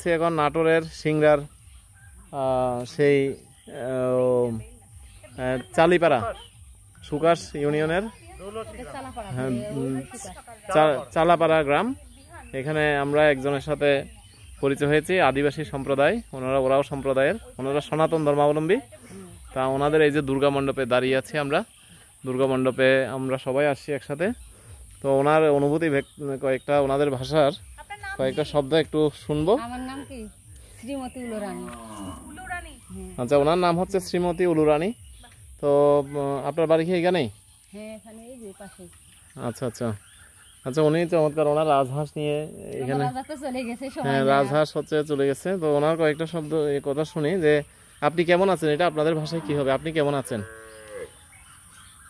আছি এখন নাটোরের সিংড়ার সেই চালিপাড়া সুকাশ ইউনিয়নের চালাপাড়া গ্রাম। এখানে আমরা একজনের সাথে পরিচয় হয়েছি, আদিবাসী সম্প্রদায়, ওরাও সম্প্রদায়ের, ওনারা সনাতন ধর্মাবলম্বী। তা ওনাদের এই যে দুর্গা মণ্ডপে দাঁড়িয়ে আছি আমরা, দুর্গা মণ্ডপে আমরা সবাই আসছি একসাথে। তো ওনার অনুভূতি কয়েকটা, ওনাদের ভাষার কয়েকটা শব্দ একটু শুনবো। আমার নাম কি? শ্রীমতী উলুরানী। আচ্ছা, ওনার নাম হচ্ছে শ্রীমতী উলুরানী। তো আপনার বাড়ি কি এখানেই? হ্যাঁ, এখানে এই যে পাশে। আচ্ছা আচ্ছা আচ্ছা, উনি চমৎকার, ওনার রাজহাঁস নিয়ে এখানে, চলে গেছে, হ্যাঁ রাজহাঁস হচ্ছে চলে গেছে। তো ওনার কয়েকটা শব্দ এই কথা শুনি যে আপনি কেমন আছেন, এটা আপনাদের ভাষায় কি হবে, আপনি কেমন আছেন?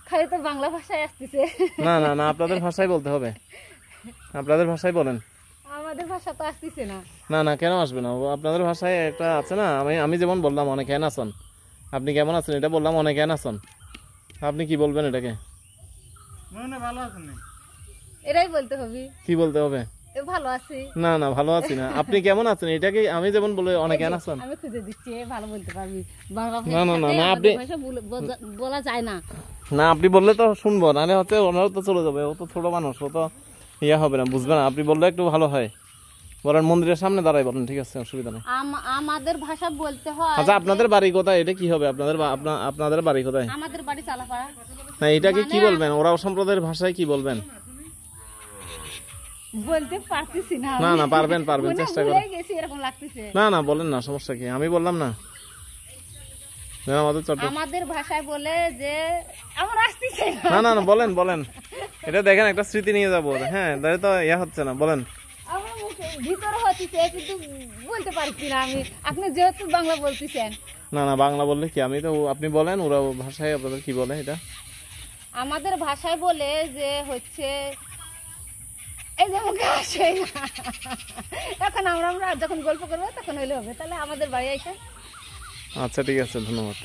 খালি তো বাংলা ভাষায় আসতেছে। না না না, আপনাদের ভাষায় বলতে হবে, আপনাদের ভাষায় বলেন। আমাদের ভাষা তো আসতেছে না। না না, কেন আসবে না, আপনাদের ভাষায় একটা আছে না, আমি যেমন বললাম অনেক কেন আছেন, আপনি কেমন আছেন এটা বললাম অনেক কেন আছেন, আপনি কি বলবেন এটাকে? ভালো আছেন, এটাই বলতে হবে। কি বলতে হবে? ভালো আছি। না না, ভালো আছি না, আপনি কেমন আছেন এটাকে আমি যেমন বলে অনেক কেন আছেন। আমি খুঁজে দিচ্ছি, ভালো বলতে পারবি। না না না না, আপনি বলা যায় না। না, আপনি বললে তো শুনবো, নাহলে হচ্ছে ওনারও তো চলে যাবে, ও তো ছোট মানুষ, ও তো ইয়ে হবে না, বুঝবে না। আপনি বললে একটু ভালো হয়, বলেন মন্দিরের সামনে দাঁড়াই বলেন, ঠিক আছে, অসুবিধা নেই। আমাদের ভাষা বলতে হয়। আচ্ছা, আপনাদের বাড়ি কোথায়, এটা কি হবে, আপনাদের বাড়ি কোথায়? আমাদের বাড়ি চালাপাড়া। না, এটাকে কি বলবেন, ওরাও সম্প্রদায়ের ভাষায় কি বলবেন? বলতে পারতেছি না। না না, পারবেন চেষ্টা করেন। এরকম লাগতেছে। না না, বলেন না, সমস্যা কি, আমি বললাম না। আমাদের ভাষায় বলে যে আমার আসতেছে না না না, বলেন বলেন, এটা দেখেন একটা স্মৃতি নিয়ে যাবো। হ্যাঁ, তাহলে তো ইয়া হচ্ছে না, বলেন। আমার মুখে ভিতরে হচ্ছে কিন্তু বলতে পারছি না আমি, আপনি যেহেতু বাংলা বলতেছেন। না না, বাংলা বললে কি, আমি তো, আপনি বলেন ওরা ভাষায় আপনাদের কি বলে এটা? আমাদের ভাষায় বলে যে হচ্ছে এই যে মুখে আসে না, এখন আমরা যখন গল্প করবো তখন হইলে হবে। তাহলে আমাদের বাড়ি এসে। আচ্ছা, ঠিক আছে, ধন্যবাদ।